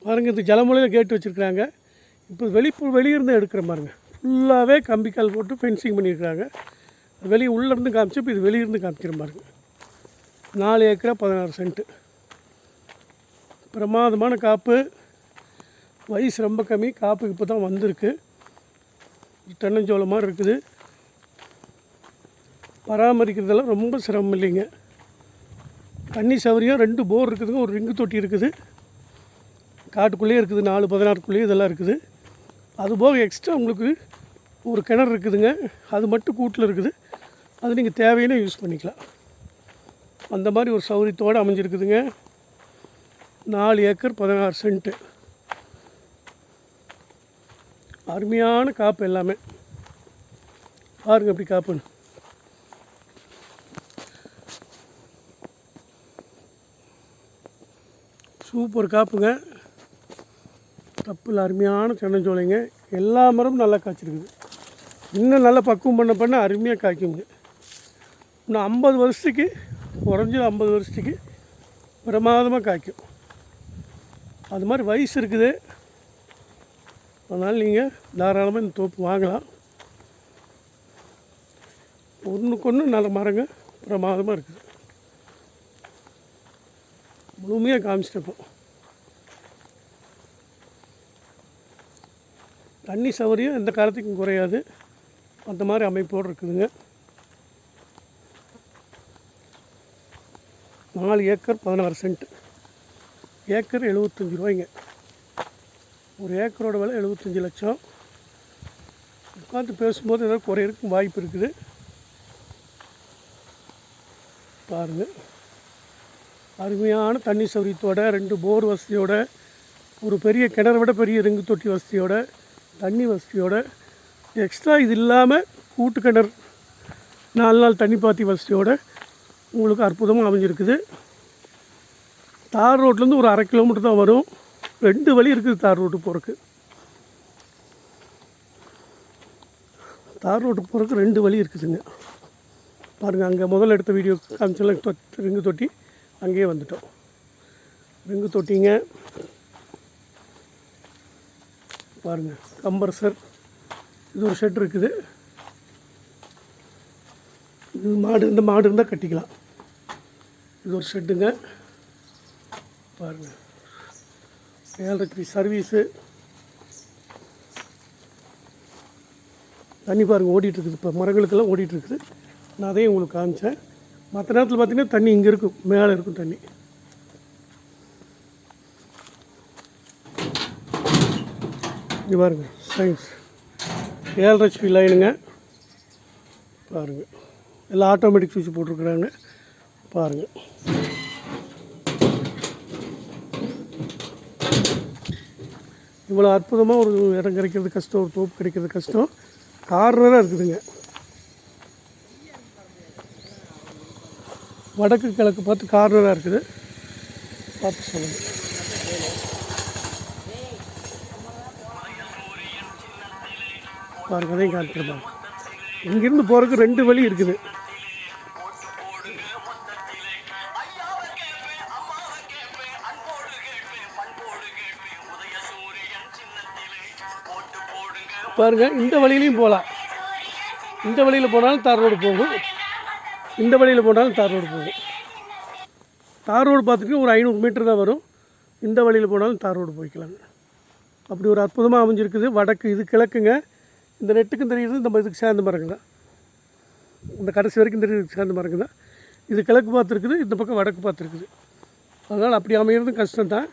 பாருங்கள், இது ஜலமூலையில் கேட்டு வச்சுருக்குறாங்க. இப்போ வெளியிருந்து எடுக்கிற பாருங்க, ஃபுல்லாகவே கம்பிக்கால் போட்டு ஃபென்சிங் பண்ணியிருக்கிறாங்க. வெளியே உள்ளேருந்து காமிச்சு இப்போ இது வெளியிருந்து காமிக்கிற பாருங்க. 4 ஏக்கரா 16 சென்ட்டு. பிரமாதமான காப்பு. வயசு ரொம்ப கம்மி. காப்புக்கு இப்போ தான் வந்திருக்கு. தென்னஞ்சோளம் மாதிரி இருக்குது. பராமரிக்கிறதெல்லாம் ரொம்ப சிரமம் இல்லைங்க. தண்ணி சௌகரியம் 2 போர் இருக்குதுங்க. ஒரு ரிங்கு தொட்டி இருக்குது. காட்டுக்குள்ளேயே இருக்குது. 4-16க்குள்ளேயே இதெல்லாம் இருக்குது. அதுபோக எக்ஸ்ட்ரா உங்களுக்கு ஒரு கிணறு இருக்குதுங்க. அது மட்டும் கூட்டில் இருக்குது. அது நீங்கள் தேவையான யூஸ் பண்ணிக்கலாம். அந்த மாதிரி ஒரு சௌகரியத்தோடு அமைஞ்சிருக்குதுங்க. 4 ஏக்கர் 16 சென்ட்டு. அருமையான காப்பு எல்லாமே. பாருங்கள் எப்படி காப்புன்னு. சூப்பர் காப்புங்க. தப்பில் அருமையான தென்னஞ்சோலைங்க. எல்லா மரமும் நல்லா காய்ச்சிருக்குது. இன்னும் நல்லா பக்குவம் பண்ண அருமையாக காய்க்குங்க. இன்னும் 50 வருஷத்துக்கு, குறைஞ்சது 50 வருஷத்துக்கு பிரமாதமாக காய்க்கும். அது மாதிரி வயசு இருக்குது. அதனால் நீங்கள் தாராளமாக இந்த தோப்பு வாங்கலாம். ஒன்றுக்கு ஒன்று நல்ல மரங்க பிரமாதமாக இருக்குது. முழுமையாக காமிச்சிட்டப்போம். தண்ணி சௌகரியம் எந்த காலத்துக்கும் குறையாது. அந்த மாதிரி அமைப்போடு இருக்குதுங்க. 4 ஏக்கர் 16 சென்ட்டு. ஏக்கர் 75 ரூபாய்ங்க. ஒரு ஏக்கரோட விலை 75 லட்சம். உட்காந்து பேசும்போது ஏதாவது குறையிறதுக்கும் வாய்ப்பு இருக்குது. பாருங்கள், அருமையான தண்ணி சௌகரியத்தோட 2 போர் வசதியோட, ஒரு பெரிய கிணறு விட பெரிய ரிங்கு தொட்டி வசதியோட, தண்ணி வசதியோட, எக்ஸ்ட்ரா இது இல்லாமல் கூட்டு கிணறு 4 நாள் தண்ணி பாத்தி வசதியோடு உங்களுக்கு அற்புதமாக அமைஞ்சிருக்குது. தார் ரோட்லேருந்து ஒரு 1/2 கிலோமீட்டர் தான் வரும். 2 வழி இருக்குது தார் ரோட்டுக்கு போகிறதுக்கு. தார் ரோட்டுக்கு போகிறதுக்கு 2 வழி இருக்குதுங்க. பாருங்கள், அங்கே முதல்ல எடுத்த வீடியோ காமிச்செல்லாம் ரிங்கு தொட்டி அங்கேயே வந்துட்டோம். ரிங்கு தொட்டிங்க. பாருங்கள், கம்ப்ரஸர். இது ஒரு ஷெட் இருக்குது. இது இந்த மாடு இருந்தால் கட்டிக்கலாம். இது ஒரு ஷெட்டுங்க. பாருங்கள், 7.5 சர்வீஸு. தண்ணி பாருங்கள் ஓடிட்டுருக்குது. இப்போ மரங்களுக்கெல்லாம் ஓடிட்டுருக்குது. நான் அதையும் உங்களுக்கு காமிச்சேன். மற்ற நேரத்தில் பார்த்திங்கன்னா தண்ணி இங்கே இருக்கும், மேலே இருக்கும் தண்ணி. இங்கே பாருங்கள், சயின்ஸ் 7 HP லைனுங்க. பாருங்கள், எல்லாம் ஆட்டோமேட்டிக் சுவிட்ச் போட்டிருக்குறாங்க. பாருங்கள், இவ்வளோ அற்புதமாக ஒரு இடம் கிடைக்கிறது கஷ்டம், ஒரு தோப்பு கிடைக்கிறது கஷ்டம். கார்னராக இருக்குதுங்க. வடக்கு கிழக்கு பார்த்து கார்னராக இருக்குது. பார்த்து சொல்லுங்கள். பாருங்கள், அதையும் காமிக்கிறேன். இங்கேருந்து போகிறதுக்கு 2 வழி இருக்குது. பாருங்கள், இந்த வழியிலையும் போகலாம். இந்த வழியில் போனாலும் தார் ரோடு போகும், இந்த வழியில் போனாலும் தார் ரோடு போகும். தார் ரோடு பார்த்துட்டு ஒரு 500 மீட்டர் தான் வரும். இந்த வழியில் போனாலும் தார் ரோடு போய்க்கலாங்க. அப்படி ஒரு அற்புதமாக அமைஞ்சிருக்குது. வடக்கு, இது கிழக்குங்க. இந்த நெட்டுக்கும் தெரியுது இந்த இதுக்கு சேர்ந்த மரங்க தான். இந்த கடைசி வரைக்கும் தெரியுது சேர்ந்த மரங்க தான். இது கிழக்கு பார்த்துருக்குது, இந்த பக்கம் வடக்கு பார்த்துருக்குது. அதனால் அப்படி அமையிறதும் கஷ்டம்தான்.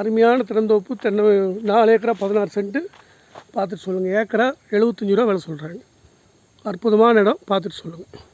அருமையான திறந்தோப்பு. தென்னை 4 ஏக்கரா 16 சென்ட்டு. பார்த்துட்டு சொல்லுங்கள். ஏக்கரா 75 ரூபா விலை சொல்கிறாங்க. அற்புதமான இடம். பார்த்துட்டு சொல்லுங்கள்.